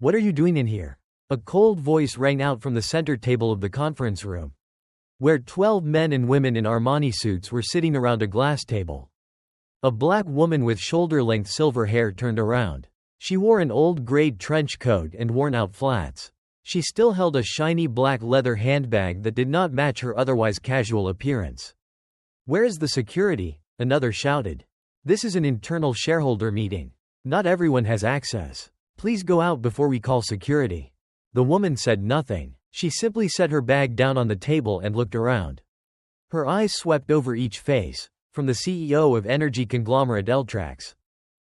What are you doing in here? A cold voice rang out from the center table of the conference room, where 12 men and women in Armani suits were sitting around a glass table. A black woman with shoulder-length silver hair turned around. She wore an old grayed trench coat and worn-out flats. She still held a shiny black leather handbag that did not match her otherwise casual appearance. "Where is the security?" another shouted. "This is an internal shareholder meeting. Not everyone has access. Please go out before we call security." The woman said nothing. She simply set her bag down on the table and looked around. Her eyes swept over each face, from the CEO of energy conglomerate Eltrax,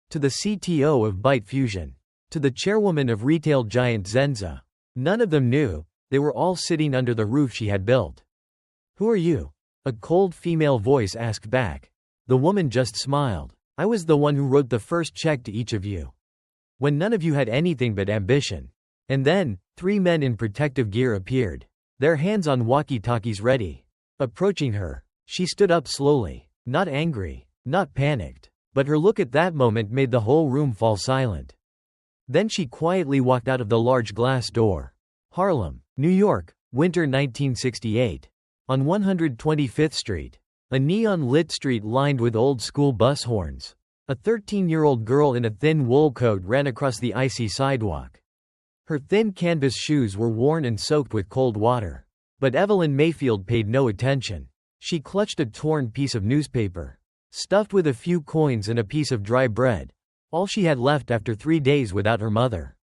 to the CTO of Byte Fusion, to the chairwoman of retail giant Zenza. None of them knew. They were all sitting under the roof she had built. "Who are you?" a cold female voice asked back. The woman just smiled. "I was the one who wrote the first check to each of you, when none of you had anything but ambition." And then, 3 men in protective gear appeared, their hands on walkie-talkies ready. Approaching her, she stood up slowly, not angry, not panicked, but her look at that moment made the whole room fall silent. Then she quietly walked out of the large glass door. Harlem, New York, winter 1968. On 125th Street, a neon-lit street lined with old-school bus horns, a 13-year-old girl in a thin wool coat ran across the icy sidewalk. Her thin canvas shoes were worn and soaked with cold water. But Evelyn Mayfield paid no attention. She clutched a torn piece of newspaper, stuffed with a few coins and a piece of dry bread, all she had left after 3 days without her mother.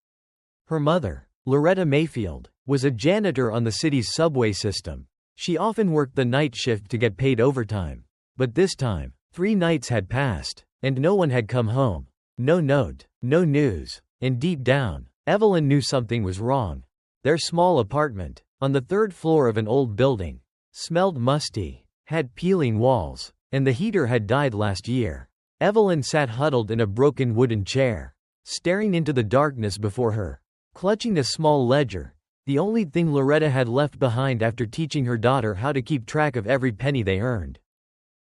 Her mother, Loretta Mayfield, was a janitor on the city's subway system. She often worked the night shift to get paid overtime. But this time, 3 nights had passed, and no one had come home. No note, no news, and deep down, Evelyn knew something was wrong. Their small apartment, on the 3rd floor of an old building, smelled musty, had peeling walls, and the heater had died last year. Evelyn sat huddled in a broken wooden chair, staring into the darkness before her, clutching a small ledger, the only thing Loretta had left behind after teaching her daughter how to keep track of every penny they earned.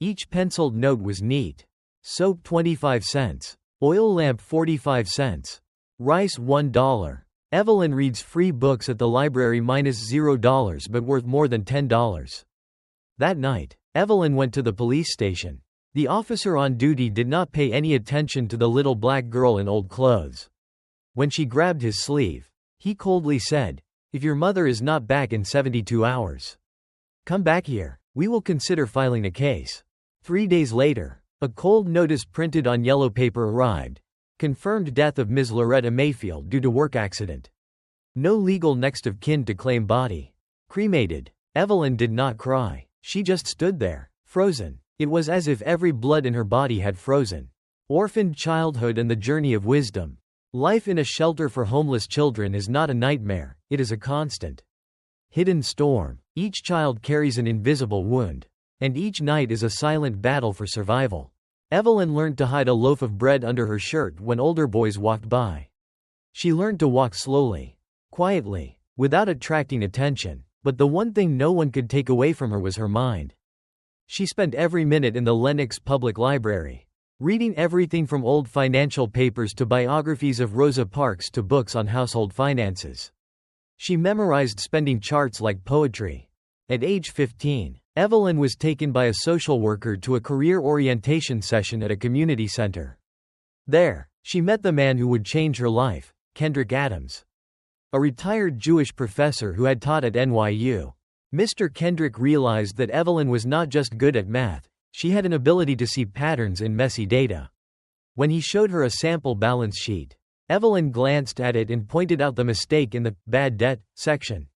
Each penciled note was neat. Soap 25 cents, oil lamp 45 cents, rice $1. Evelyn reads free books at the library -$0 but worth more than $10. That night, Evelyn went to the police station. The officer on duty did not pay any attention to the little black girl in old clothes. When she grabbed his sleeve, he coldly said, "If your mother is not back in 72 hours, come back here. We will consider filing a case." 3 days later, a cold notice printed on yellow paper arrived. Confirmed death of Ms. Loretta Mayfield due to work accident. No legal next of kin to claim body. Cremated. Evelyn did not cry. She just stood there, frozen. It was as if every blood in her body had frozen. Orphaned childhood and the journey of wisdom. Life in a shelter for homeless children is not a nightmare, it is a constant, hidden storm. Each child carries an invisible wound. And each night is a silent battle for survival. Evelyn learned to hide a loaf of bread under her shirt when older boys walked by. She learned to walk slowly, quietly, without attracting attention, but the one thing no one could take away from her was her mind. She spent every minute in the Lenox Public Library, reading everything from old financial papers to biographies of Rosa Parks to books on household finances. She memorized spending charts like poetry. At age 15, Evelyn was taken by a social worker to a career orientation session at a community center. There, she met the man who would change her life, Kendrick Adams, a retired Jewish professor who had taught at NYU. Mr. Kendrick realized that Evelyn was not just good at math, she had an ability to see patterns in messy data. When he showed her a sample balance sheet, Evelyn glanced at it and pointed out the mistake in the bad debt section.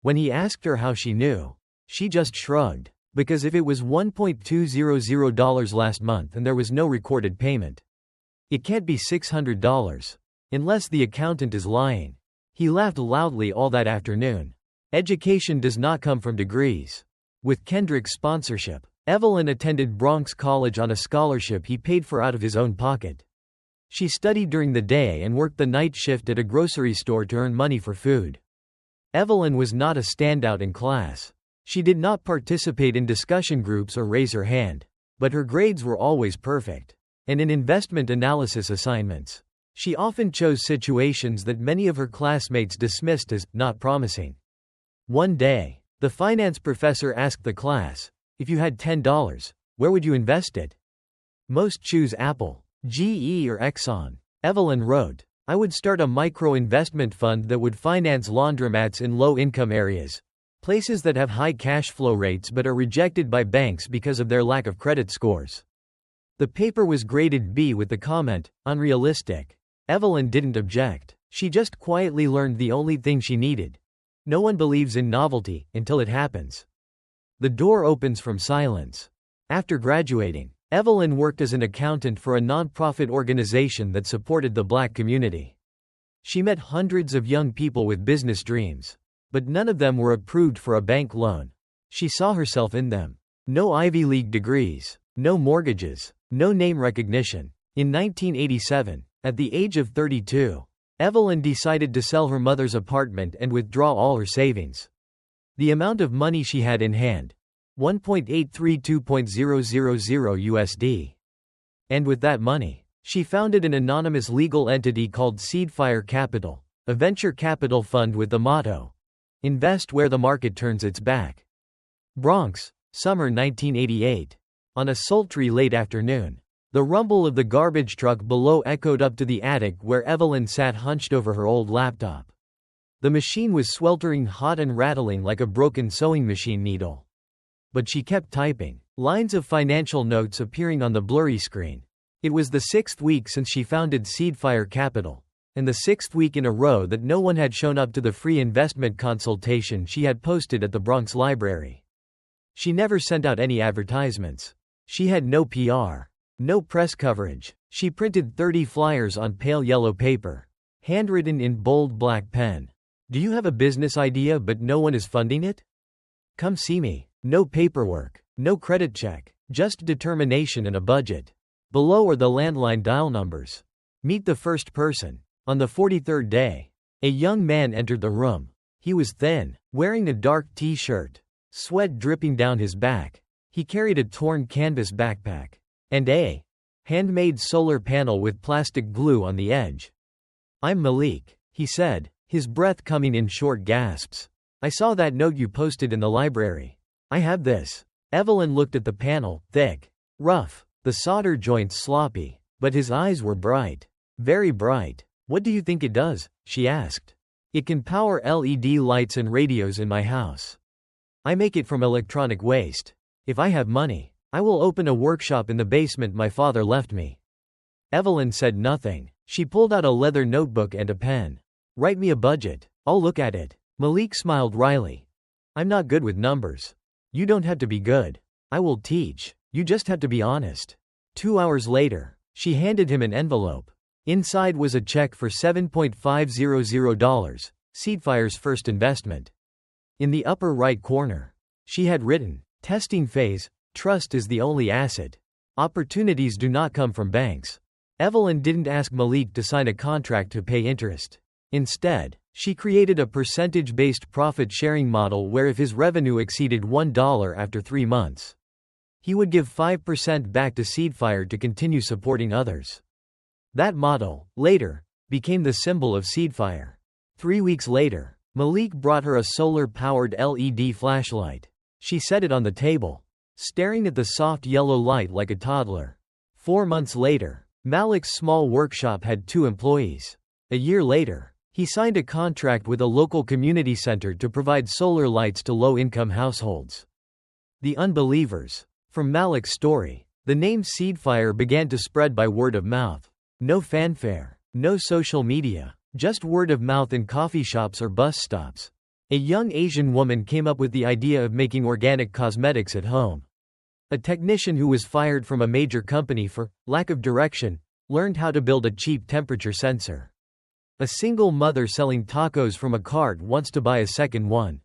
When he asked her how she knew, she just shrugged, because if it was $1,200 last month and there was no recorded payment, it can't be $600. Unless the accountant is lying. He laughed loudly all that afternoon. Education does not come from degrees. With Kendrick's sponsorship, Evelyn attended Bronx College on a scholarship he paid for out of his own pocket. She studied during the day and worked the night shift at a grocery store to earn money for food. Evelyn was not a standout in class. She did not participate in discussion groups or raise her hand. But her grades were always perfect. And in investment analysis assignments, She often chose situations that many of her classmates dismissed as not promising. One day, the finance professor asked the class, "If you had $10, where would you invest it?" Most choose Apple, GE, or Exxon. Evelyn wrote, "I would start a micro-investment fund that would finance laundromats in low-income areas, places that have high cash flow rates but are rejected by banks because of their lack of credit scores." The paper was graded B with the comment, "unrealistic." Evelyn didn't object. She just quietly learned the only thing she needed. No one believes in novelty until it happens. The door opens from silence. After graduating, Evelyn worked as an accountant for a nonprofit organization that supported the Black community. She met hundreds of young people with business dreams, but none of them were approved for a bank loan. She saw herself in them. No Ivy League degrees, no mortgages, no name recognition. In 1987, at the age of 32, Evelyn decided to sell her mother's apartment and withdraw all her savings. The amount of money she had in hand, $1.832.000 USD. And with that money, she founded an anonymous legal entity called Seedfire Capital, a venture capital fund with the motto, "Invest where the market turns its back." Bronx, summer 1988. On a sultry late afternoon, the rumble of the garbage truck below echoed up to the attic where Evelyn sat hunched over her old laptop. The machine was sweltering hot and rattling like a broken sewing machine needle. But she kept typing, lines of financial notes appearing on the blurry screen. It was the 6th week since she founded Seedfire Capital, and the 6th week in a row that no one had shown up to the free investment consultation she had posted at the Bronx Library. She never sent out any advertisements. She had no PR, no press coverage. She printed 30 flyers on pale yellow paper, handwritten in bold black pen. "Do you have a business idea but no one is funding it? Come see me." No paperwork, no credit check, just determination and a budget. Below are the landline dial numbers. Meet the first person. On the 43rd day, a young man entered the room. He was thin, wearing a dark t-shirt, sweat dripping down his back. He carried a torn canvas backpack and a handmade solar panel with plastic glue on the edge. "I'm Malik," he said, his breath coming in short gasps. "I saw that note you posted in the library. I have this." Evelyn looked at the panel, thick, rough, the solder joints sloppy, but his eyes were bright. Very bright. "What do you think it does?" she asked. "It can power LED lights and radios in my house. I make it from electronic waste. If I have money, I will open a workshop in the basement my father left me." Evelyn said nothing. She pulled out a leather notebook and a pen. "Write me a budget. I'll look at it." Malik smiled wryly. "I'm not good with numbers." "You don't have to be good. I will teach. You just have to be honest." 2 hours later, she handed him an envelope. Inside was a check for $7.500, Seedfire's first investment. In the upper right corner, she had written, "Testing phase, trust is the only asset. Opportunities do not come from banks." Evelyn didn't ask Malik to sign a contract to pay interest. Instead, she created a percentage-based profit-sharing model where if his revenue exceeded $1 after 3 months, he would give 5% back to Seedfire to continue supporting others. That model, later, became the symbol of Seedfire. 3 weeks later, Malik brought her a solar-powered LED flashlight. She set it on the table, staring at the soft yellow light like a toddler. 4 months later, Malik's small workshop had 2 employees. A year later, he signed a contract with a local community center to provide solar lights to low-income households. The unbelievers. From Malik's story, the name Seedfire began to spread by word of mouth. No fanfare, no social media, just word of mouth in coffee shops or bus stops. A young Asian woman came up with the idea of making organic cosmetics at home. A technician who was fired from a major company for lack of direction learned how to build a cheap temperature sensor. A single mother selling tacos from a cart wants to buy a second one.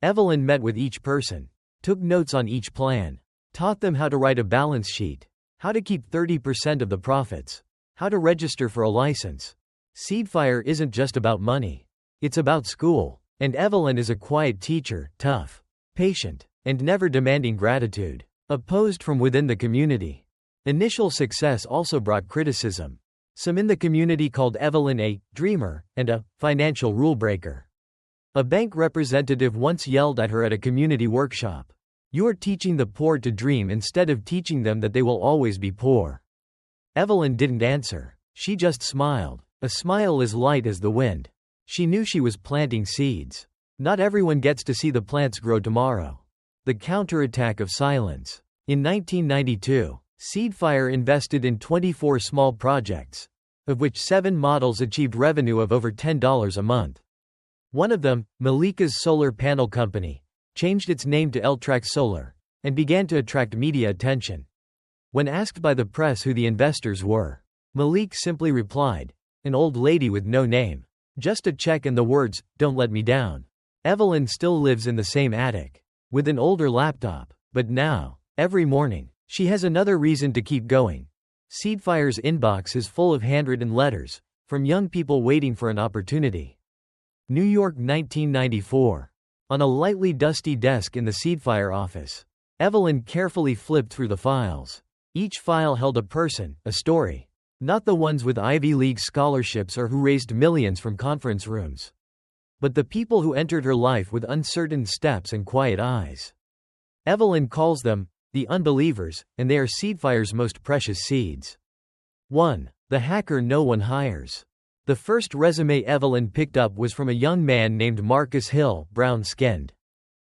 Evelyn met with each person, took notes on each plan, taught them how to write a balance sheet, how to keep 30% of the profits, how to register for a license. Seedfire isn't just about money. It's about school. And Evelyn is a quiet teacher, tough, patient, and never demanding gratitude. Opposed from within the community. Initial success also brought criticism. Some in the community called Evelyn a dreamer and a financial rule breaker. A bank representative once yelled at her at a community workshop. "You're teaching the poor to dream instead of teaching them that they will always be poor." Evelyn didn't answer. She just smiled. A smile as light as the wind. She knew she was planting seeds. Not everyone gets to see the plants grow tomorrow. The counterattack of silence. In 1992, Seedfire invested in 24 small projects, of which 7 models achieved revenue of over $10 a month. One of them, Malika's solar panel company, changed its name to Eltrax Solar, and began to attract media attention. When asked by the press who the investors were, Malik simply replied, "An old lady with no name. Just a check and the words, 'Don't let me down.'" Evelyn still lives in the same attic, with an older laptop, but now, every morning, she has another reason to keep going. Seedfire's inbox is full of handwritten letters, from young people waiting for an opportunity. New York, 1994. On a lightly dusty desk in the Seedfire office, Evelyn carefully flipped through the files. Each file held a person, a story. Not the ones with Ivy League scholarships or who raised millions from conference rooms, but the people who entered her life with uncertain steps and quiet eyes. Evelyn calls them the unbelievers, and they are Seedfire's most precious seeds. 1. The hacker no one hires. The first resume Evelyn picked up was from a young man named Marcus Hill, brown-skinned,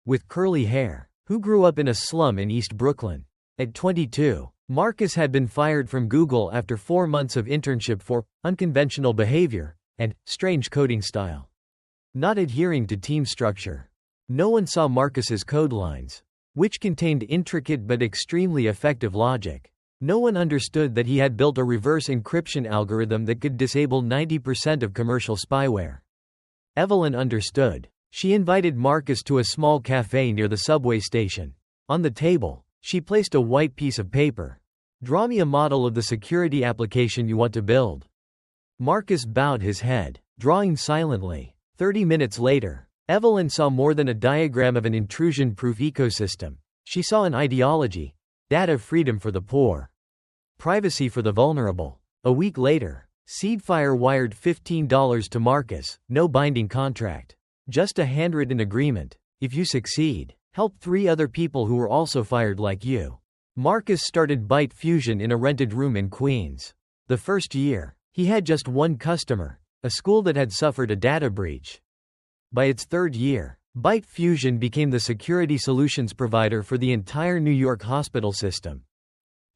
with curly hair, who grew up in a slum in East Brooklyn. At 22, Marcus had been fired from Google after 4 months of internship for unconventional behavior and strange coding style, not adhering to team structure. No one saw Marcus's code lines, which contained intricate but extremely effective logic. No one understood that he had built a reverse encryption algorithm that could disable 90% of commercial spyware. Evelyn understood. She invited Marcus to a small cafe near the subway station. On the table, she placed a white piece of paper. "Draw me a model of the security application you want to build." Marcus bowed his head, drawing silently. 30 minutes later, Evelyn saw more than a diagram of an intrusion-proof ecosystem. She saw an ideology: data freedom for the poor, privacy for the vulnerable. A week later, Seedfire wired $15 to Marcus, no binding contract. Just a handwritten agreement. If you succeed, help 3 other people who were also fired like you. Marcus started Byte Fusion in a rented room in Queens. The first year, he had just 1 customer, a school that had suffered a data breach. By its 3rd year, Byte Fusion became the security solutions provider for the entire New York hospital system.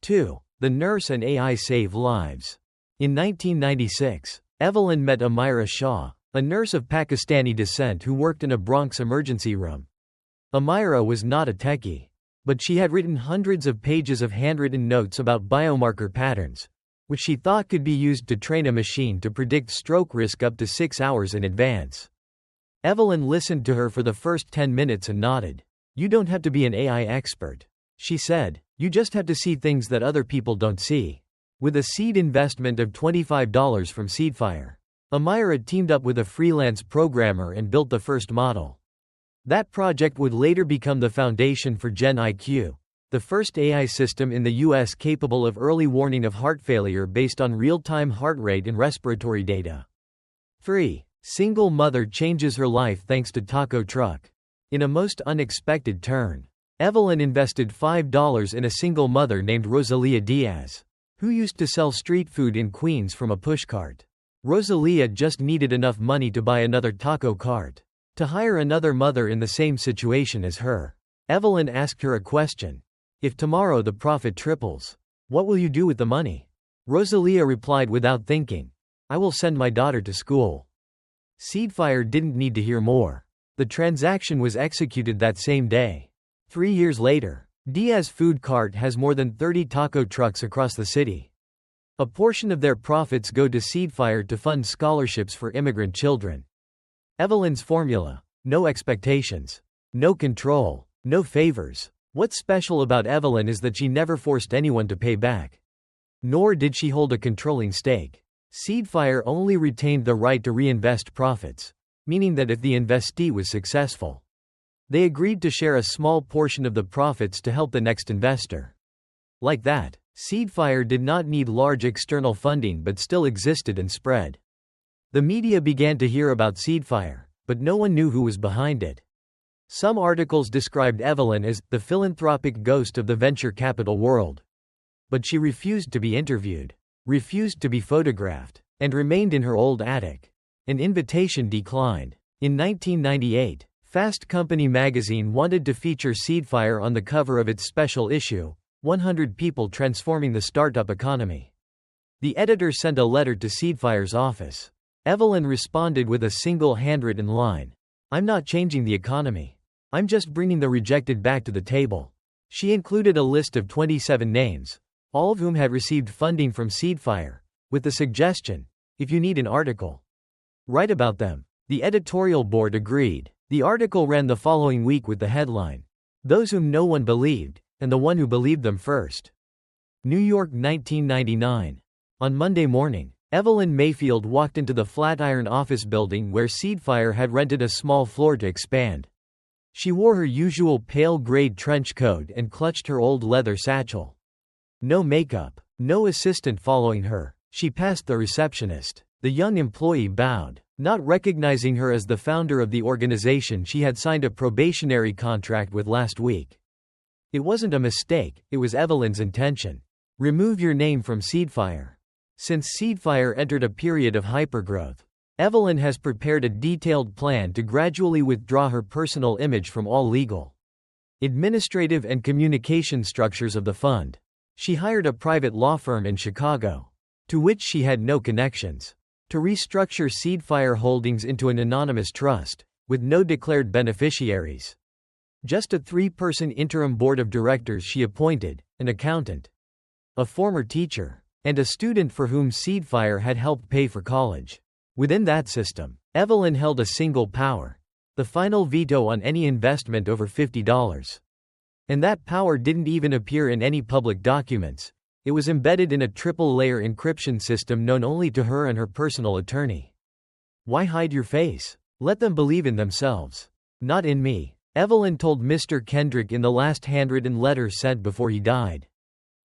2. The nurse and AI save lives. In 1996, Evelyn met Amira Shah, a nurse of Pakistani descent who worked in a Bronx emergency room. Amira was not a techie, but she had written hundreds of pages of handwritten notes about biomarker patterns, which she thought could be used to train a machine to predict stroke risk up to 6 hours in advance. Evelyn listened to her for the first 10 minutes and nodded. "You don't have to be an AI expert," she said. "You just have to see things that other people don't see." With a seed investment of $25 from Seedfire, Amira teamed up with a freelance programmer and built the first model. That project would later become the foundation for Gen IQ, the first AI system in the US capable of early warning of heart failure based on real-time heart rate and respiratory data. 3. Single mother changes her life thanks to taco truck. In a most unexpected turn, Evelyn invested $5 in a single mother named Rosalia Diaz, who used to sell street food in Queens from a pushcart. Rosalia just needed enough money to buy another taco cart. To hire another mother in the same situation as her. Evelyn asked her a question. "If tomorrow the profit triples, what will you do with the money?" Rosalia replied without thinking, "I will send my daughter to school." Seedfire didn't need to hear more. The transaction was executed that same day. 3 years later, Diaz food cart has more than 30 taco trucks across the city. A portion of their profits go to Seedfire to fund scholarships for immigrant children. Evelyn's formula: no expectations, no control, no favors. What's special about Evelyn is that she never forced anyone to pay back. Nor did she hold a controlling stake. Seedfire only retained the right to reinvest profits, meaning that if the investee was successful, they agreed to share a small portion of the profits to help the next investor. Like that, Seedfire did not need large external funding but still existed and spread. The media began to hear about Seedfire, but no one knew who was behind it. Some articles described Evelyn as the philanthropic ghost of the venture capital world. But she refused to be interviewed, refused to be photographed, and remained in her old attic. An invitation declined. In 1998, Fast Company magazine wanted to feature Seedfire on the cover of its special issue, 100 People Transforming the Startup Economy. The editor sent a letter to Seedfire's office. Evelyn responded with a single handwritten line. "I'm not changing the economy. I'm just bringing the rejected back to the table." She included a list of 27 names, all of whom had received funding from Seedfire, with the suggestion, "If you need an article, write about them." The editorial board agreed. The article ran the following week with the headline, "Those Whom No One Believed, and the One Who Believed Them First." New York, 1999. On Monday morning, Evelyn Mayfield walked into the Flatiron office building where Seedfire had rented a small floor to expand. She wore her usual pale gray trench coat and clutched her old leather satchel. No makeup, no assistant following her. She passed the receptionist. The young employee bowed, not recognizing her as the founder of the organization she had signed a probationary contract with last week. It wasn't a mistake, it was Evelyn's intention. Remove your name from Seedfire. Since Seedfire entered a period of hypergrowth, Evelyn has prepared a detailed plan to gradually withdraw her personal image from all legal, administrative and communication structures of the fund. She hired a private law firm in Chicago, to which she had no connections, to restructure Seedfire Holdings into an anonymous trust, with no declared beneficiaries. Just a 3-person interim board of directors she appointed, an accountant, a former teacher, and a student for whom Seedfire had helped pay for college. Within that system, Evelyn held a single power: the final veto on any investment over $50. And that power didn't even appear in any public documents. It was embedded in a triple-layer encryption system known only to her and her personal attorney. Why hide your face? Let them believe in themselves. Not in me, Evelyn told Mr. Kendrick in the last handwritten letter sent before he died.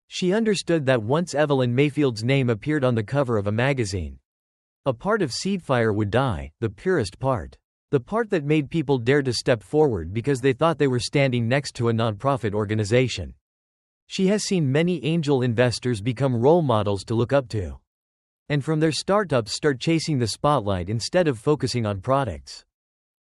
She understood that once Evelyn Mayfield's name appeared on the cover of a magazine, a part of Seedfire would die, the purest part. The part that made people dare to step forward because they thought they were standing next to a nonprofit organization. She has seen many angel investors become role models to look up to, and from their startups start chasing the spotlight instead of focusing on products,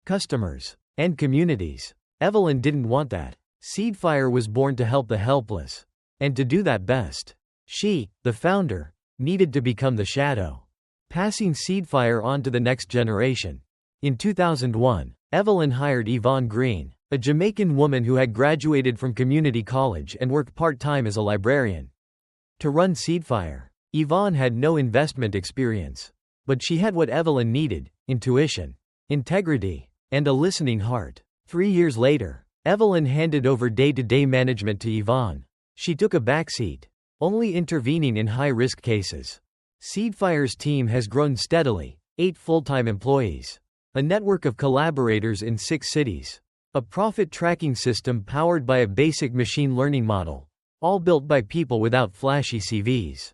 customers, and communities. Evelyn didn't want that. Seedfire was born to help the helpless, and to do that best, she, the founder, needed to become the shadow, passing Seedfire on to the next generation. In 2001, Evelyn hired Yvonne Green, a Jamaican woman who had graduated from community college and worked part-time as a librarian, to run Seedfire. Yvonne had no investment experience, but she had what Evelyn needed: intuition, integrity, and a listening heart. 3 years later, Evelyn handed over day-to-day management to Yvonne. She took a backseat, only intervening in high-risk cases. Seedfire's team has grown steadily: 8 full-time employees, a network of collaborators in 6 cities, a profit tracking system powered by a basic machine learning model, all built by people without flashy CVs,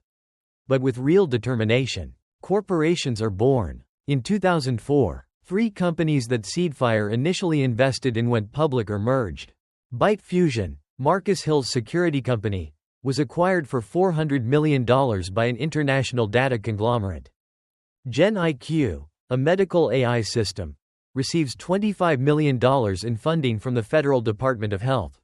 but with real determination. Corporations are born. In 2004, 3 companies that Seedfire initially invested in went public or merged. Byte Fusion, Marcus Hill's security company, was acquired for $400 million by an international data conglomerate. GenIQ, a medical AI system, receives $25 million in funding from the Federal Department of Health.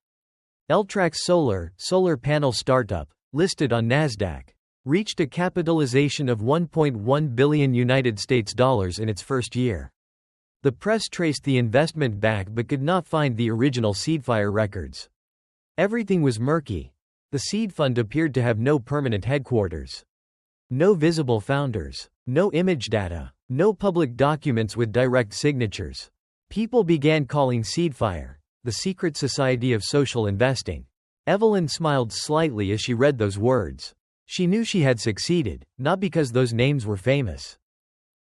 Eltrax Solar, solar panel startup, listed on Nasdaq, reached a capitalization of $1.1 billion in its first year. The press traced the investment back but could not find the original Seedfire records. Everything was murky. The seed fund appeared to have no permanent headquarters, no visible founders, no image data, no public documents with direct signatures. People began calling Seedfire the secret society of social investing. Evelyn smiled slightly as she read those words. She knew she had succeeded, not because those names were famous,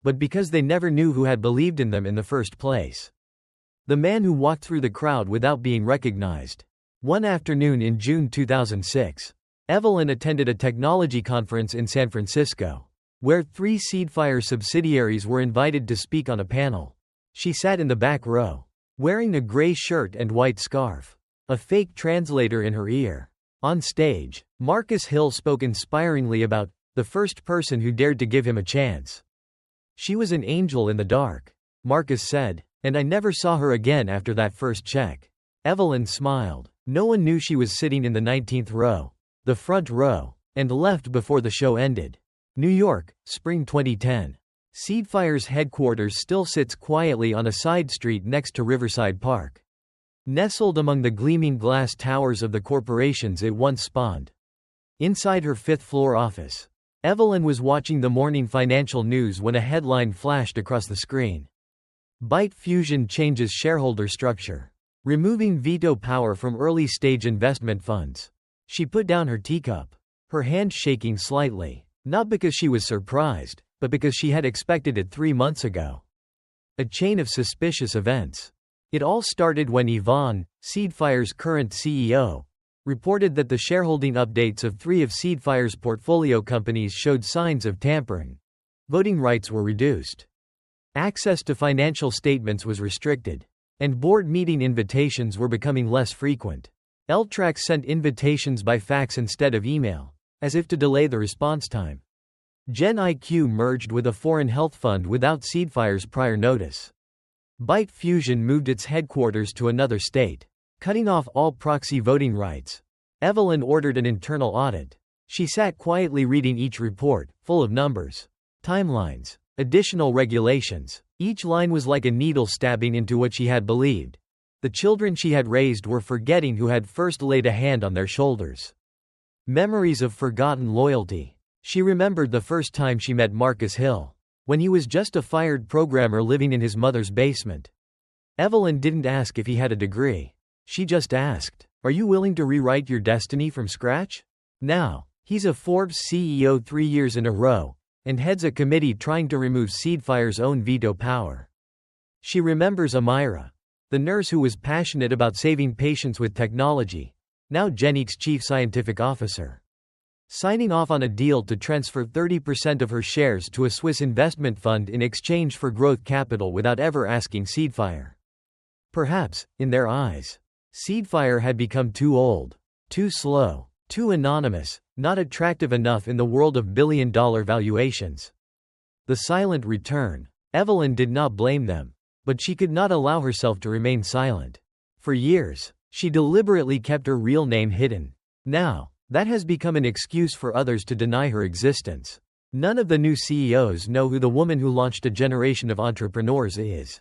but because they never knew who had believed in them in the first place. The man who walked through the crowd without being recognized. One afternoon in June 2006, Evelyn attended a technology conference in San Francisco, where 3 Seedfire subsidiaries were invited to speak on a panel. She sat in the back row, wearing a gray shirt and white scarf, a fake translator in her ear. On stage, Marcus Hill spoke inspiringly about the first person who dared to give him a chance. She was an angel in the dark, Marcus said, and I never saw her again after that first check. Evelyn smiled. No one knew she was sitting in the 19th row, the front row, and left before the show ended. New York, spring 2010. Seedfire's headquarters still sits quietly on a side street next to Riverside Park, nestled among the gleaming glass towers of the corporations it once spawned. Inside her 5th-floor office, Evelyn was watching the morning financial news when a headline flashed across the screen. Byte Fusion changes shareholder structure, removing veto power from early-stage investment funds. She put down her teacup, her hand shaking slightly, not because she was surprised, but because she had expected it 3 months ago. A chain of suspicious events. It all started when Yvonne, Seedfire's current CEO, reported that the shareholding updates of 3 of Seedfire's portfolio companies showed signs of tampering. Voting rights were reduced. Access to financial statements was restricted, and board meeting invitations were becoming less frequent. LTRAC sent invitations by fax instead of email, as if to delay the response time. Gen IQ merged with a foreign health fund without Seedfire's prior notice. Byte Fusion moved its headquarters to another state, cutting off all proxy voting rights. Evelyn ordered an internal audit. She sat quietly reading each report, full of numbers, timelines, additional regulations. Each line was like a needle stabbing into what she had believed. The children she had raised were forgetting who had first laid a hand on their shoulders. Memories of forgotten loyalty. She remembered the first time she met Marcus Hill, when he was just a fired programmer living in his mother's basement. Evelyn didn't ask if he had a degree. She just asked, "Are you willing to rewrite your destiny from scratch?" Now, he's a Forbes CEO 3 years in a row, and heads a committee trying to remove Seedfire's own veto power. She remembers Amira, the nurse who was passionate about saving patients with technology, now Genique's chief scientific officer, signing off on a deal to transfer 30% of her shares to a Swiss investment fund in exchange for growth capital without ever asking Seedfire. Perhaps, in their eyes, Seedfire had become too old, too slow, too anonymous, not attractive enough in the world of billion-dollar valuations. The silent return. Evelyn did not blame them, but she could not allow herself to remain silent. For years, she deliberately kept her real name hidden. Now, that has become an excuse for others to deny her existence. None of the new CEOs know who the woman who launched a generation of entrepreneurs is.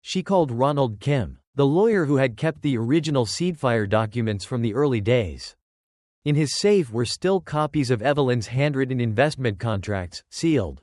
She called Ronald Kim, the lawyer who had kept the original Seedfire documents from the early days. In his safe were still copies of Evelyn's handwritten investment contracts, sealed,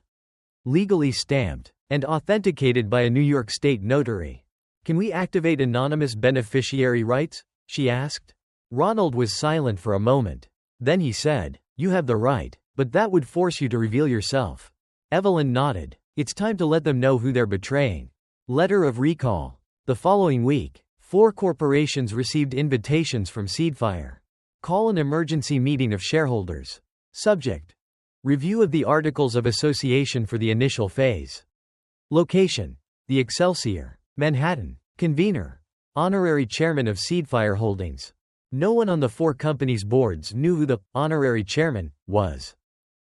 legally stamped, and authenticated by a New York State notary. "Can we activate anonymous beneficiary rights?" she asked. Ronald was silent for a moment. Then he said, "You have the right, but that would force you to reveal yourself." Evelyn nodded. "It's time to let them know who they're betraying." Letter of recall. The following week, 4 corporations received invitations from Seedfire. Call an emergency meeting of shareholders. Subject: review of the Articles of Association for the initial phase. Location: the Excelsior, Manhattan. Convener: honorary chairman of Seedfire Holdings. No one on the 4 companies' boards knew who the honorary chairman was.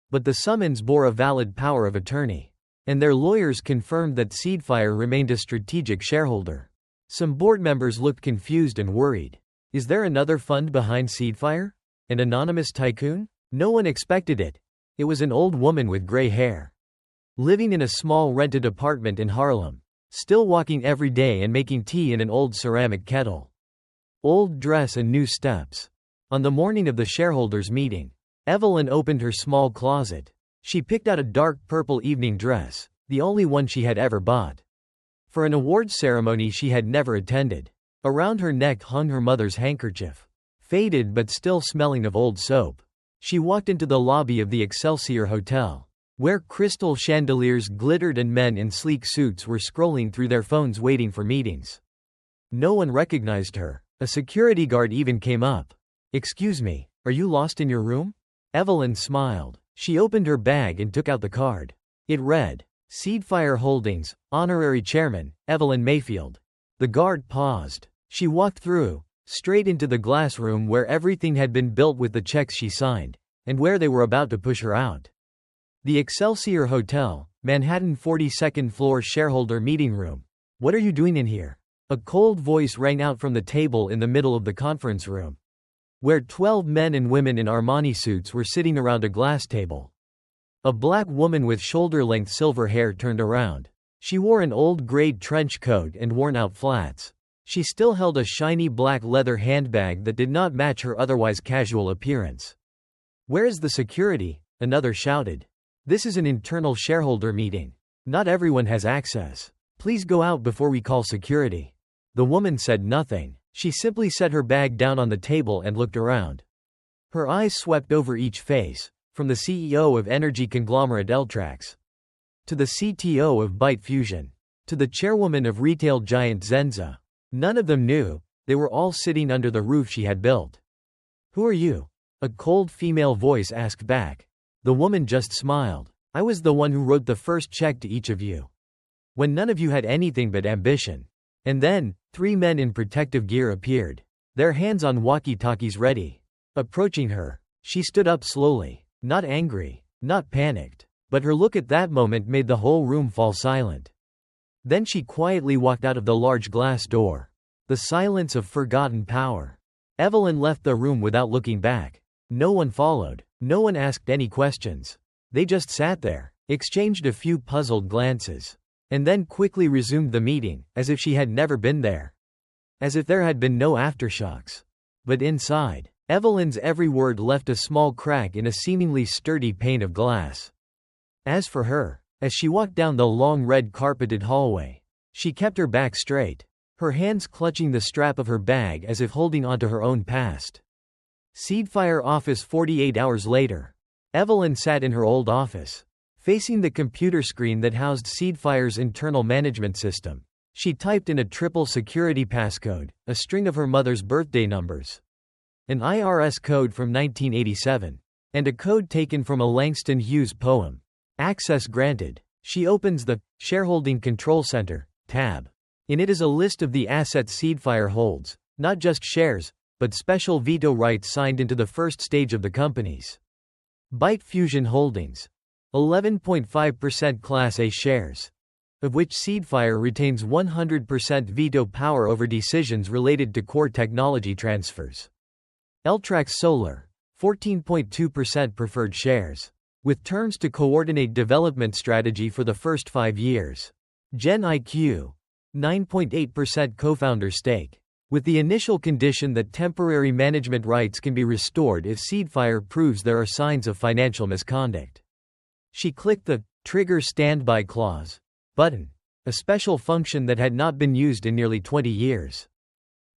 But the summons bore a valid power of attorney, and their lawyers confirmed that Seedfire remained a strategic shareholder. Some board members looked confused and worried. Is there another fund behind Seedfire? An anonymous tycoon? No one expected it. It was an old woman with gray hair, living in a small rented apartment in Harlem, still walking every day and making tea in an old ceramic kettle. Old dress and new steps. On the morning of the shareholders' meeting, Evelyn opened her small closet. She picked out a dark purple evening dress, the only one she had ever bought, for an awards ceremony she had never attended. Around her neck hung her mother's handkerchief, faded but still smelling of old soap. She walked into the lobby of the Excelsior Hotel, where crystal chandeliers glittered and men in sleek suits were scrolling through their phones waiting for meetings. No one recognized her. A security guard even came up. "Excuse me, Are you lost in your room? Evelyn smiled. She opened her bag and took out the card. It read, Seedfire Holdings, Honorary Chairman, Evelyn Mayfield. The guard paused. She walked through, straight into the glass room where everything had been built with the checks she signed, and where they were about to push her out. The Excelsior Hotel, Manhattan 42nd floor shareholder meeting room. What are you doing in here? A cold voice rang out from the table in the middle of the conference room, where 12 men and women in Armani suits were sitting around a glass table. A black woman with shoulder-length silver hair turned around. She wore an old gray trench coat and worn-out flats. She still held a shiny black leather handbag that did not match her otherwise casual appearance. Where is the security? Another shouted. This is an internal shareholder meeting. Not everyone has access. Please go out before we call security. The woman said nothing. She simply set her bag down on the table and looked around. Her eyes swept over each face, from the CEO of energy conglomerate Eltrax, to the CTO of Byte Fusion, to the chairwoman of retail giant Zenza. None of them knew. They were all sitting under the roof she had built. Who are you? A cold female voice asked back. The woman just smiled. I was the one who wrote the first check to each of you, when none of you had anything but ambition. And then, 3 men in protective gear appeared, their hands on walkie-talkies ready. Approaching her, she stood up slowly, not angry, not panicked, but her look at that moment made the whole room fall silent. Then she quietly walked out of the large glass door. The silence of forgotten power. Evelyn left the room without looking back. No one followed. No one asked any questions. They just sat there, exchanged a few puzzled glances, and then quickly resumed the meeting, as if she had never been there. As if there had been no aftershocks. But inside, Evelyn's every word left a small crack in a seemingly sturdy pane of glass. As for her, as she walked down the long red carpeted hallway, she kept her back straight, her hands clutching the strap of her bag as if holding onto her own past. Seedfire office 48 hours later. Evelyn sat in her old office, facing the computer screen that housed Seedfire's internal management system. She typed in a triple security passcode, a string of her mother's birthday numbers, an IRS code from 1987, and a code taken from a Langston Hughes poem. Access granted. She opens the Shareholding Control Center tab. In it is a list of the assets Seedfire holds, not just shares, but special veto rights signed into the first stage of the companies. Byte Fusion Holdings. 11.5% Class A shares, of which Seedfire retains 100% veto power over decisions related to core technology transfers. Eltrax Solar. 14.2% preferred shares, with terms to coordinate development strategy for the first 5 years. Gen IQ. 9.8% co-founder stake, with the initial condition that temporary management rights can be restored if Seedfire proves there are signs of financial misconduct. She clicked the Trigger Standby Clause button, a special function that had not been used in nearly 20 years.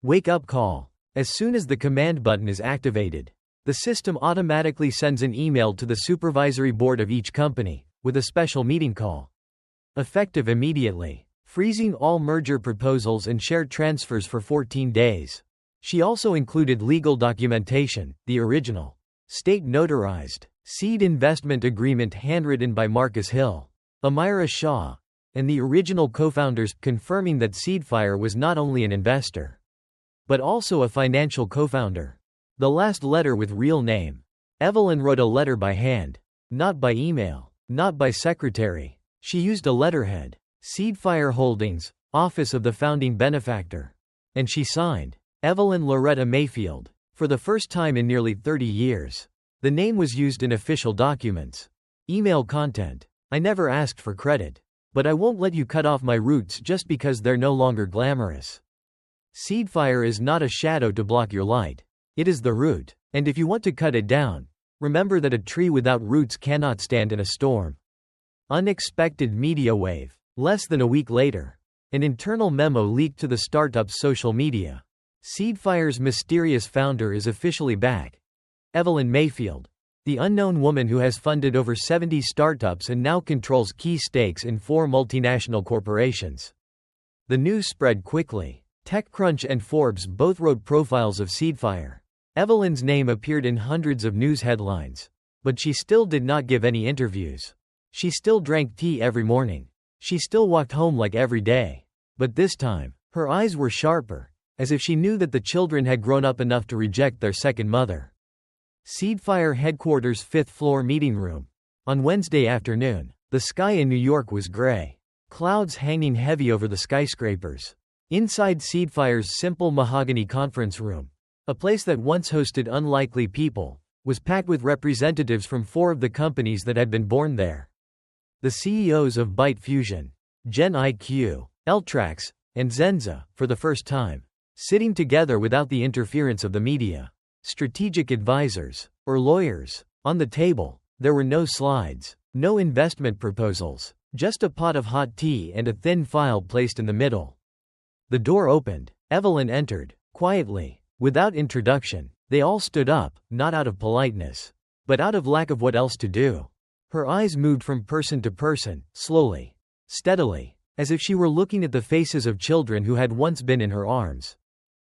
Wake up call. As soon as the command button is activated, the system automatically sends an email to the supervisory board of each company, with a special meeting call. Effective immediately. Freezing all merger proposals and share transfers for 14 days. She also included legal documentation, the original, state notarized, seed investment agreement handwritten by Marcus Hill, Amira Shah, and the original co-founders, confirming that Seedfire was not only an investor, but also a financial co-founder. The last letter with real name. Evelyn wrote a letter by hand, not by email, not by secretary. She used a letterhead. Seedfire Holdings, Office of the Founding Benefactor. And she signed, Evelyn Loretta Mayfield. For the first time in nearly 30 years. The name was used in official documents. Email content. I never asked for credit. But I won't let you cut off my roots just because they're no longer glamorous. Seedfire is not a shadow to block your light. It is the root. And if you want to cut it down, remember that a tree without roots cannot stand in a storm. Unexpected media wave. Less than a week later, an internal memo leaked to the startup's social media. Seedfire's mysterious founder is officially back. Evelyn Mayfield, the unknown woman who has funded over 70 startups and now controls key stakes in 4 multinational corporations. The news spread quickly. TechCrunch and Forbes both wrote profiles of Seedfire. Evelyn's name appeared in hundreds of news headlines. But she still did not give any interviews. She still drank tea every morning. She still walked home like every day. But this time, her eyes were sharper, as if she knew that the children had grown up enough to reject their second mother. Seedfire headquarters 5th floor meeting room. On Wednesday afternoon, the sky in New York was gray. Clouds hanging heavy over the skyscrapers. Inside Seedfire's simple mahogany conference room, a place that once hosted unlikely people, was packed with representatives from 4 of the companies that had been born there. The CEOs of Byte Fusion, Gen IQ, Eltrax, and Zenza, for the first time, sitting together without the interference of the media, strategic advisors, or lawyers. On the table, there were no slides, no investment proposals, just a pot of hot tea and a thin file placed in the middle. The door opened. Evelyn entered, quietly, without introduction. They all stood up, not out of politeness, but out of lack of what else to do. Her eyes moved from person to person, slowly, steadily, as if she were looking at the faces of children who had once been in her arms.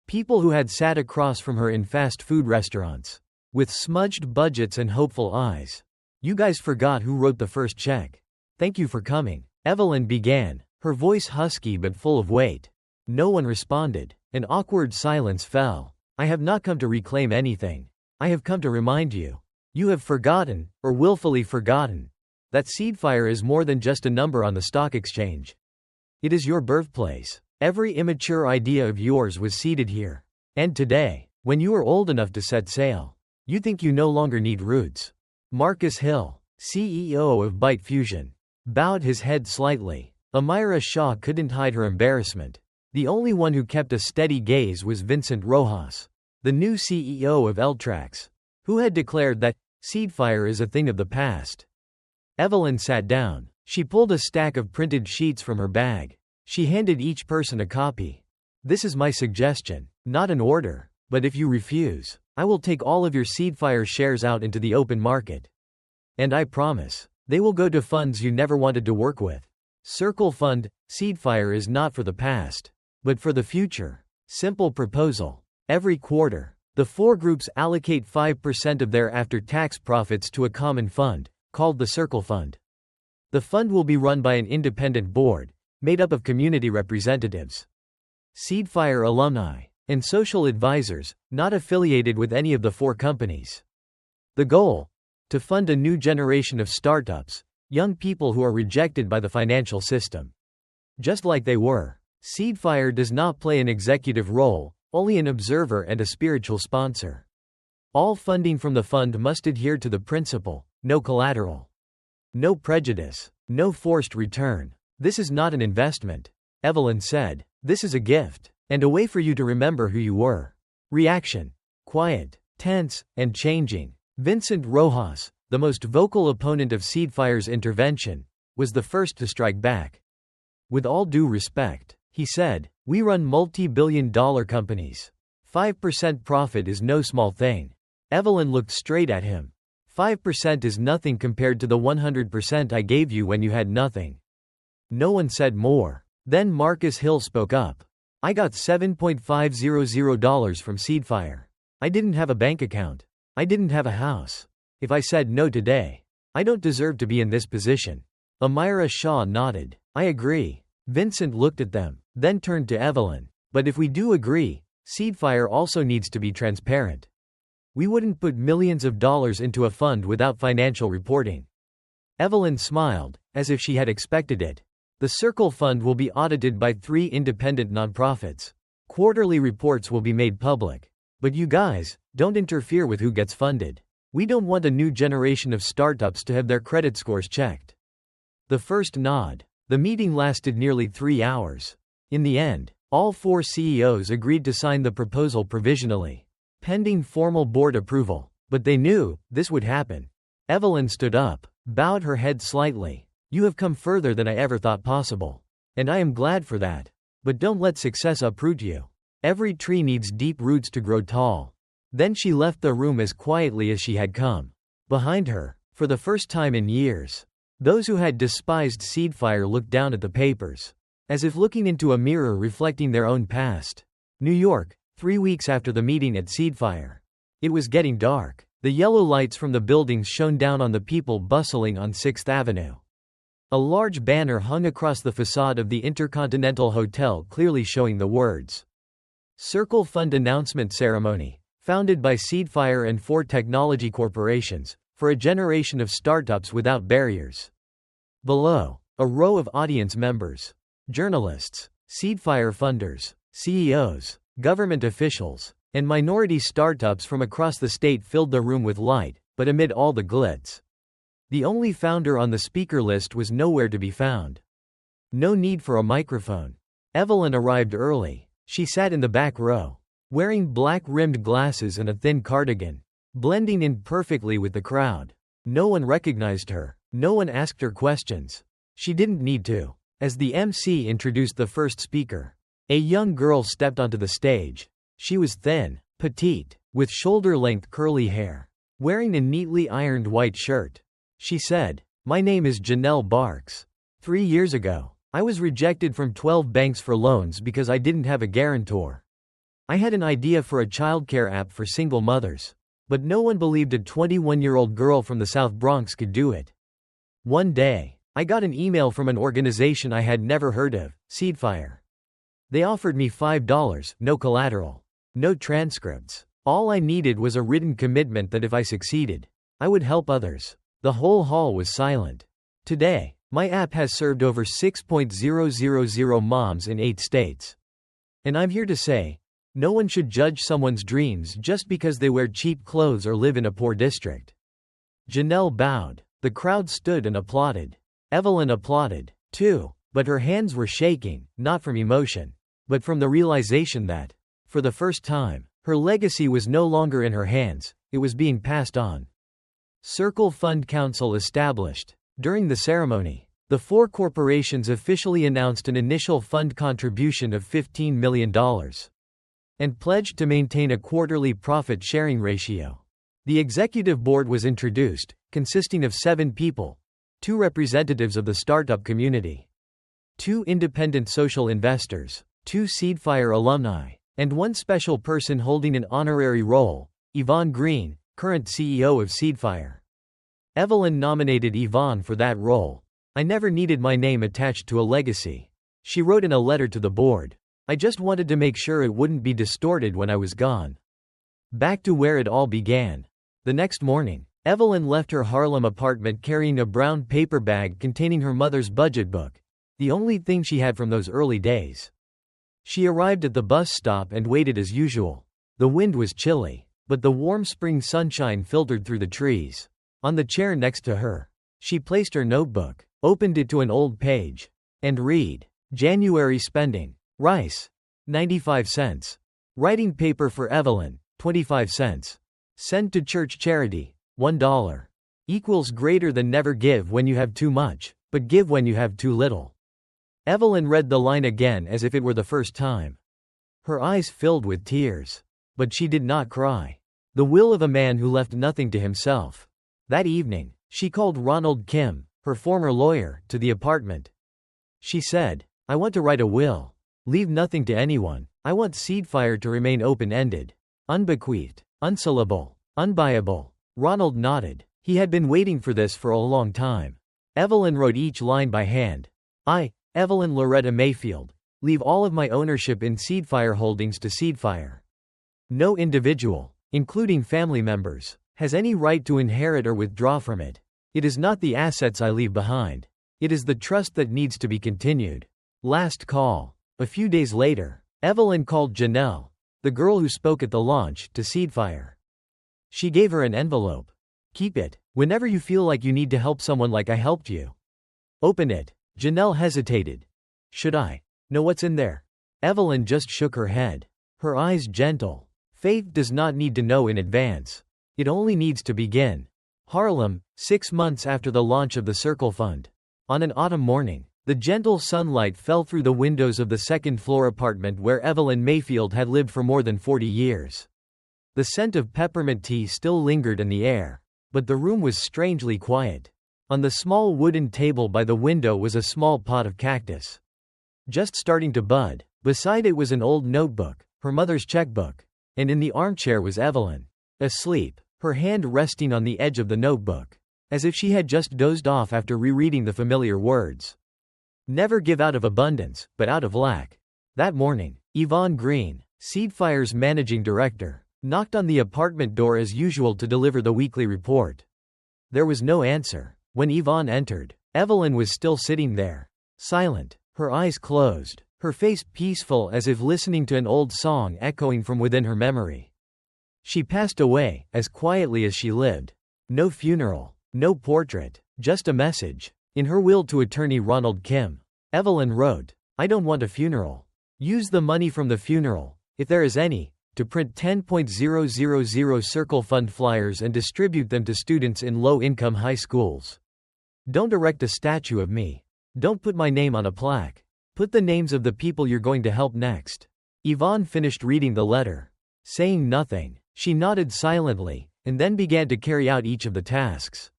People who had sat across from her in fast food restaurants, with smudged budgets and hopeful eyes. "You guys forgot who wrote the first check. Thank you for coming," Evelyn began, her voice husky but full of weight. No one responded. An awkward silence fell. "I have not come to reclaim anything. I have come to remind you. You have forgotten, or willfully forgotten, that Seedfire is more than just a number on the stock exchange. It is your birthplace. Every immature idea of yours was seeded here. And today, when you are old enough to set sail, you think you no longer need roots." Marcus Hill, CEO of Byte Fusion, bowed his head slightly. Amira Shah couldn't hide her embarrassment. The only one who kept a steady gaze was Vincent Rojas, the new CEO of Eltrax, who had declared that Seedfire is a thing of the past. Evelyn sat down. She pulled a stack of printed sheets from her bag. She handed each person a copy. "This is my suggestion, not an order, but if you refuse, I will take all of your Seedfire shares out into the open market. And I promise, they will go to funds you never wanted to work with. Circle Fund. Seedfire is not for the past, but for the future. Simple proposal. Every quarter, the 4 groups allocate 5% of their after-tax profits to a common fund, called the Circle Fund. The fund will be run by an independent board, made up of community representatives, Seedfire alumni, and social advisors, not affiliated with any of the 4 companies. The goal? To fund a new generation of startups, young people who are rejected by the financial system. Just like they were. Seedfire does not play an executive role, only an observer and a spiritual sponsor. All funding from the fund must adhere to the principle, no collateral. No prejudice, no forced return. This is not an investment, Evelyn said. This is a gift, and a way for you to remember who you were. Reaction. Quiet, tense, and changing. Vincent Rojas, the most vocal opponent of Seedfire's intervention, was the first to strike back. "With all due respect," he said, "we run multi-billion-dollar companies. 5% profit is no small thing." Evelyn looked straight at him. 5% is nothing compared to the 100% I gave you when you had nothing." No one said more. Then Marcus Hill spoke up. "I got $7.500 from Seedfire. I didn't have a bank account. I didn't have a house. If I said no today, I don't deserve to be in this position." Amira Shah nodded. "I agree." Vincent looked at them, then turned to Evelyn. "But if we do agree, Seedfire also needs to be transparent. We wouldn't put millions of dollars into a fund without financial reporting." Evelyn smiled, as if she had expected it. "The Circle Fund will be audited by 3 independent nonprofits. Quarterly reports will be made public. But you guys, don't interfere with who gets funded. We don't want a new generation of startups to have their credit scores checked." The first nod. The meeting lasted nearly 3 hours. In the end, all 4 CEOs agreed to sign the proposal provisionally, pending formal board approval. But they knew this would happen. Evelyn stood up, bowed her head slightly. "You have come further than I ever thought possible. And I am glad for that. But don't let success uproot you. Every tree needs deep roots to grow tall." Then she left the room as quietly as she had come. Behind her, for the first time in years, those who had despised Seedfire looked down at the papers, as if looking into a mirror reflecting their own past. New York, 3 weeks after the meeting at Seedfire. It was getting dark. The yellow lights from the buildings shone down on the people bustling on 6th Avenue. A large banner hung across the facade of the Intercontinental Hotel, clearly showing the words, Circle Fund Announcement Ceremony, founded by Seedfire and 4 technology corporations, for a generation of startups without barriers. Below, a row of audience members, journalists, Seedfire funders, CEOs, government officials, and minority startups from across the state filled the room with light, but amid all the glitz, the only founder on the speaker list was nowhere to be found. No need for a microphone. Evelyn arrived early. She sat in the back row, wearing black-rimmed glasses and a thin cardigan, blending in perfectly with the crowd. No one recognized her. No one asked her questions. She didn't need to. As the MC introduced the first speaker, a young girl stepped onto the stage. She was thin, petite, with shoulder-length curly hair, wearing a neatly ironed white shirt. She said, "My name is Janelle Barks. 3 years ago, I was rejected from 12 banks for loans because I didn't have a guarantor. I had an idea for a childcare app for single mothers, but no one believed a 21-year-old girl from the South Bronx could do it. One day, I got an email from an organization I had never heard of, Seedfire. They offered me $5, no collateral, no transcripts. All I needed was a written commitment that if I succeeded, I would help others." The whole hall was silent. Today, my app has served over 6,000 moms in 8 states. And I'm here to say, no one should judge someone's dreams just because they wear cheap clothes or live in a poor district. Janelle bowed. The crowd stood and applauded. Evelyn applauded, too, but her hands were shaking, not from emotion, but from the realization that, for the first time, her legacy was no longer in her hands, it was being passed on. Circle Fund Council established. During the ceremony, the 4 corporations officially announced an initial fund contribution of $15 million and pledged to maintain a quarterly profit-sharing ratio. The executive board was introduced, consisting of 7 people, 2 representatives of the startup community, 2 independent social investors, 2 Seedfire alumni, and 1 special person holding an honorary role, Yvonne Green, current CEO of Seedfire. Evelyn nominated Yvonne for that role. "I never needed my name attached to a legacy," she wrote in a letter to the board. "I just wanted to make sure it wouldn't be distorted when I was gone." Back to where it all began. The next morning, Evelyn left her Harlem apartment carrying a brown paper bag containing her mother's budget book, the only thing she had from those early days. She arrived at the bus stop and waited as usual. The wind was chilly, but the warm spring sunshine filtered through the trees. On the chair next to her, she placed her notebook, opened it to an old page, and read, January spending. Rice, 95 cents. Writing paper for Evelyn, 25 cents. Send to church charity, $1. Equals greater than never give when you have too much, but give when you have too little. Evelyn read the line again as if it were the first time. Her eyes filled with tears. But she did not cry. The will of a man who left nothing to himself. That evening, she called Ronald Kim, her former lawyer, to the apartment. She said, "I want to write a will. Leave nothing to anyone. I want Seedfire to remain open-ended. Unbequeathed, unsellable, unbuyable." Ronald nodded. He had been waiting for this for a long time. Evelyn wrote each line by hand. "I, Evelyn Loretta Mayfield, leave all of my ownership in Seedfire Holdings to Seedfire. No individual, including family members, has any right to inherit or withdraw from it. It is not the assets I leave behind. It is the trust that needs to be continued. Last call." A few days later, Evelyn called Janelle, the girl who spoke at the launch, to Seedfire. She gave her an envelope. "Keep it, whenever you feel like you need to help someone like I helped you. Open it." Janelle hesitated. "Should I know what's in there?" Evelyn just shook her head. Her eyes gentle. Faith does not need to know in advance. It only needs to begin. Harlem, 6 months after the launch of the Circle Fund. On an autumn morning, the gentle sunlight fell through the windows of the second-floor apartment where Evelyn Mayfield had lived for more than 40 years. The scent of peppermint tea still lingered in the air, but the room was strangely quiet. On the small wooden table by the window was a small pot of cactus, just starting to bud. Beside it was an old notebook, her mother's checkbook. And in the armchair was Evelyn. asleep, her hand resting on the edge of the notebook, as if she had just dozed off after rereading the familiar words. Never give out of abundance, but out of lack. That morning, Yvonne Green, Seedfire's managing director, knocked on the apartment door as usual to deliver the weekly report. There was no answer. When Yvonne entered, Evelyn was still sitting there, silent, her eyes closed, her face peaceful as if listening to an old song echoing from within her memory. She passed away, as quietly as she lived. No funeral, no portrait, just a message. In her will to attorney Ronald Kim, Evelyn wrote, "I don't want a funeral. Use the money from the funeral, if there is any, to print 10,000 Circle Fund flyers and distribute them to students in low-income high schools. Don't erect a statue of me. Don't put my name on a plaque. Put the names of the people you're going to help next." Yvonne finished reading the letter. Saying nothing, she nodded silently, and then began to carry out each of the tasks.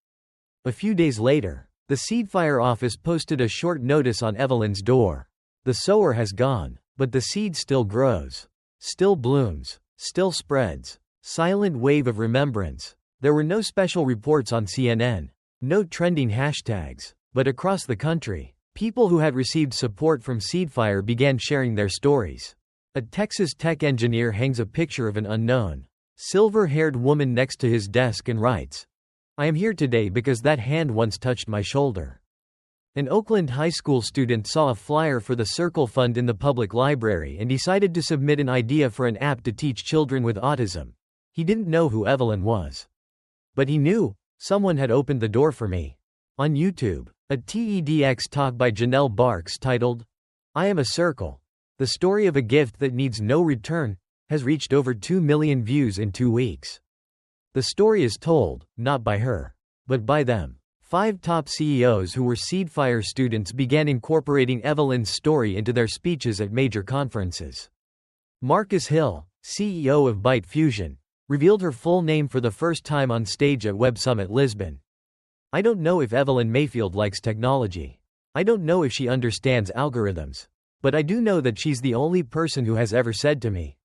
A few days later, the Seedfire office posted a short notice on Evelyn's door. "The sower has gone, but the seed still grows, still blooms, still spreads." Silent wave of remembrance. There were no special reports on CNN, no trending hashtags, but across the country, people who had received support from Seedfire began sharing their stories. A Texas tech engineer hangs a picture of an unknown, silver-haired woman next to his desk and writes, "I am here today because that hand once touched my shoulder." An Oakland high school student saw a flyer for the Circle Fund in the public library and decided to submit an idea for an app to teach children with autism. He didn't know who Evelyn was. But he knew, someone had opened the door for me. On YouTube, a TEDx talk by Janelle Barks titled, "I Am a Circle, the Story of a Gift That Needs No Return," has reached over 2 million views in 2 weeks. The story is told, not by her, but by them. 5 top CEOs who were Seedfire students began incorporating Evelyn's story into their speeches at major conferences. Marcus Hill, CEO of Byte Fusion, revealed her full name for the first time on stage at Web Summit Lisbon. "I don't know if Evelyn Mayfield likes technology. I don't know if she understands algorithms. But I do know that she's the only person who has ever said to me,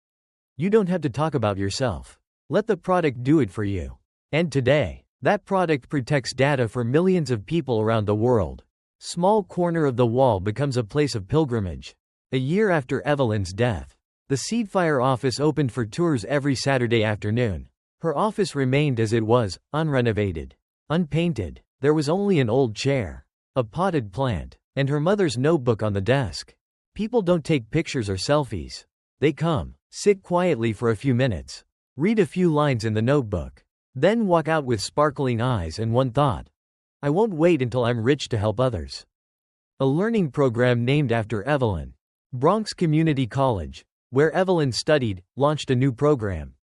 'You don't have to talk about yourself. Let the product do it for you.' And today, that product protects data for millions of people around the world. Small corner of the wall becomes a place of pilgrimage." A year after Evelyn's death, the Seedfire office opened for tours every Saturday afternoon. Her office remained as it was, unrenovated, unpainted. There was only an old chair, a potted plant, and her mother's notebook on the desk. People don't take pictures or selfies. They come, sit quietly for a few minutes, read a few lines in the notebook, then walk out with sparkling eyes and one thought: "I won't wait until I'm rich to help others." A learning program named after Evelyn, Bronx Community College, where Evelyn studied, launched a new program.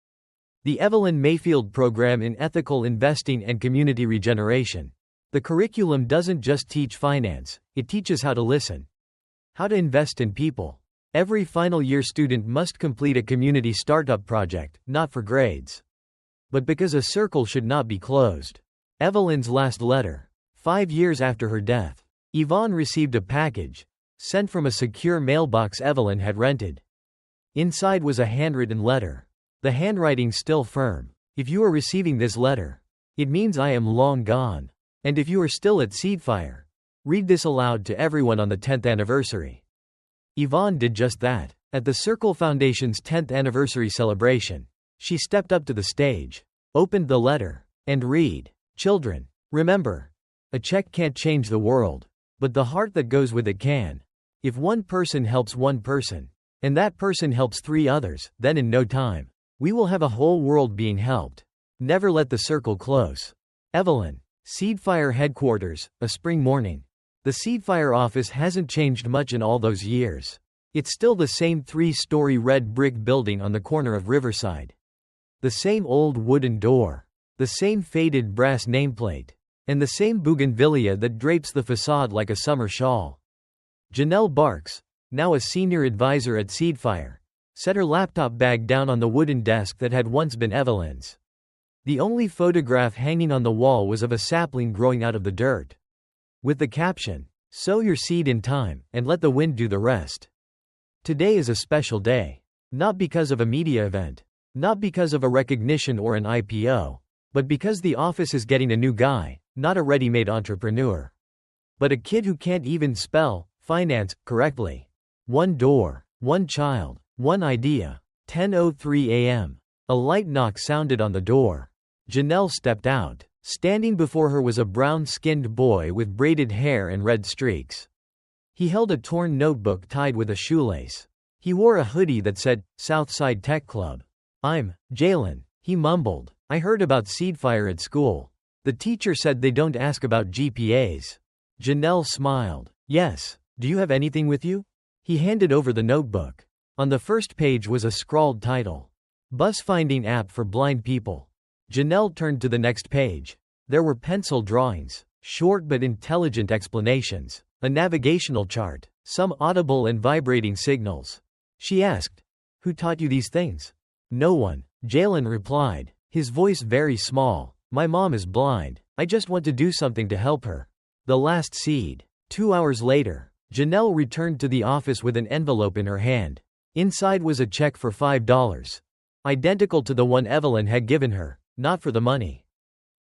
The Evelyn Mayfield Program in Ethical Investing and Community Regeneration. The curriculum doesn't just teach finance, it teaches how to listen, how to invest in people. Every final year student must complete a community startup project, not for grades, but because a circle should not be closed. Evelyn's last letter. 5 years after her death, Yvonne received a package, sent from a secure mailbox Evelyn had rented. Inside was a handwritten letter. The handwriting still firm. "If you are receiving this letter, it means I am long gone. And if you are still at Seedfire, read this aloud to everyone on the 10th anniversary." Yvonne did just that. At the Circle Foundation's 10th anniversary celebration, she stepped up to the stage, opened the letter, and read, "Children, remember, a check can't change the world, but the heart that goes with it can. If one person helps one person, and that person helps 3 others, then in no time, we will have a whole world being helped. Never let the circle close." Evelyn. Seedfire headquarters, a spring morning. The Seedfire office hasn't changed much in all those years. It's still the same 3-story red brick building on the corner of Riverside. The same old wooden door. The same faded brass nameplate. And the same bougainvillea that drapes the facade like a summer shawl. Janelle Barks, now a senior advisor at Seedfire, set her laptop bag down on the wooden desk that had once been Evelyn's. The only photograph hanging on the wall was of a sapling growing out of the dirt, with the caption, "Sow your seed in time, and let the wind do the rest." Today is a special day. Not because of a media event, Not because of a recognition or an IPO, but because the office is getting a new guy, not a ready-made entrepreneur, but a kid who can't even spell finance correctly. One door, one child, one idea. 10:03 a.m. A light knock sounded on the door. Janelle stepped out. Standing before her was a brown-skinned boy with braided hair and red streaks. He held a torn notebook tied with a shoelace. He wore a hoodie that said, Southside Tech Club. "I'm Jalen," he mumbled. "I heard about Seedfire at school. The teacher said they don't ask about GPAs." Janelle smiled. "Yes. Do you have anything with you?" He handed over the notebook. On the first page was a scrawled title. Bus Finding App for Blind People. Janelle turned to the next page. There were pencil drawings, short but intelligent explanations, a navigational chart, some audible and vibrating signals. She asked, "Who taught you these things?" "No one," Jalen replied, his voice very small. "My mom is blind. I just want to do something to help her." The last seed. 2 hours later, Janelle returned to the office with an envelope in her hand. Inside was a check for $5. Identical to the one Evelyn had given her, not for the money,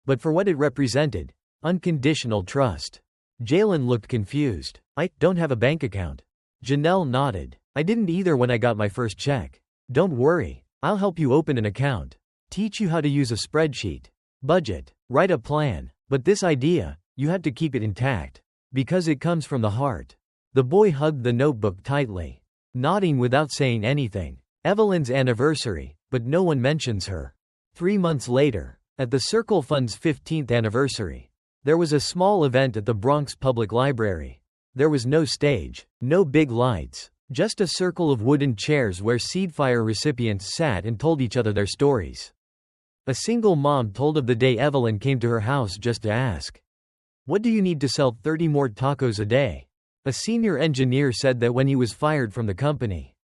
but for what it represented: unconditional trust. Jalen looked confused. "I don't have a bank account." Janelle nodded. "I didn't either when I got my first check." "Don't worry. I'll help you open an account. Teach you how to use a spreadsheet. Budget. Write a plan. But this idea, you have to keep it intact. Because it comes from the heart." The boy hugged the notebook tightly, nodding without saying anything. Evelyn's anniversary, but no one mentions her. 3 months later, at the Circle Fund's 15th anniversary, there was a small event at the Bronx Public Library. There was no stage, no big lights, just a circle of wooden chairs where Seedfire recipients sat and told each other their stories. A single mom told of the day Evelyn came to her house just to ask, "What do you need to sell 30 more tacos a day?" A senior engineer said that when he was fired from the company,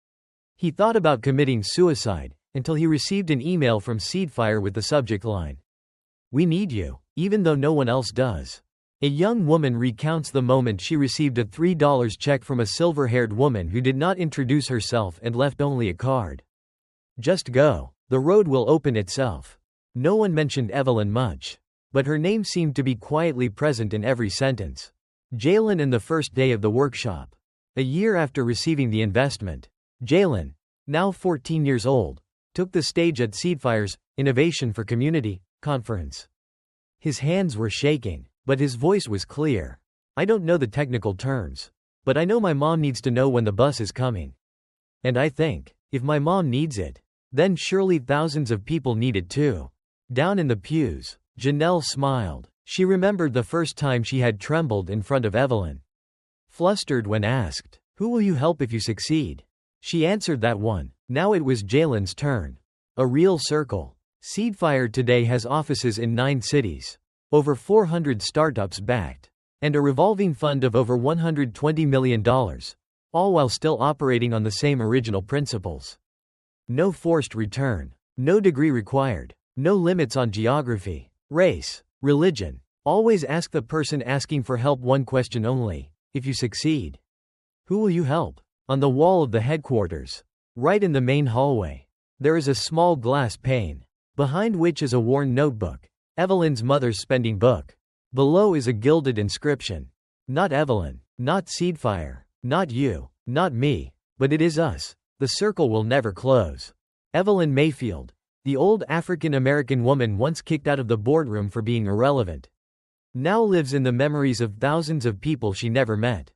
he thought about committing suicide, until he received an email from Seedfire with the subject line, "We need you, even though no one else does." A young woman recounts the moment she received a $3 check from a silver-haired woman who did not introduce herself and left only a card. "Just go. The road will open itself." No one mentioned Evelyn much, but her name seemed to be quietly present in every sentence. Jalen and the first day of the workshop. A year after receiving the investment, Jalen, now 14 years old, took the stage at Seedfire's Innovation for Community conference. His hands were shaking, but his voice was clear. "I don't know the technical terms, but I know my mom needs to know when the bus is coming. And I think, if my mom needs it, then surely thousands of people need it too." Down in the pews, Janelle smiled. She remembered the first time she had trembled in front of Evelyn. Flustered when asked, "Who will you help if you succeed?" She answered that one. Now it was Jalen's turn. A real circle. Seedfire today has offices in 9 cities, over 400 startups backed, and a revolving fund of over $120 million, all while still operating on the same original principles. No forced return. No degree required. No limits on geography, race, religion. Always ask the person asking for help one question only: if you succeed, who will you help? On the wall of the headquarters, right in the main hallway, there is a small glass pane, behind which is a worn notebook, Evelyn's mother's spending book. Below is a gilded inscription. Not Evelyn, not Seedfire, not you, not me, but it is us. The circle will never close. Evelyn Mayfield, the old African-American woman once kicked out of the boardroom for being irrelevant, now lives in the memories of thousands of people she never met,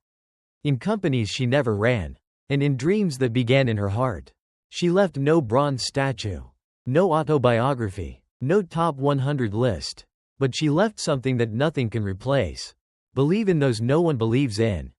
in companies she never ran, and in dreams that began in her heart. She left no bronze statue, no autobiography, no top 100 list, but she left something that nothing can replace. Believe in those no one believes in.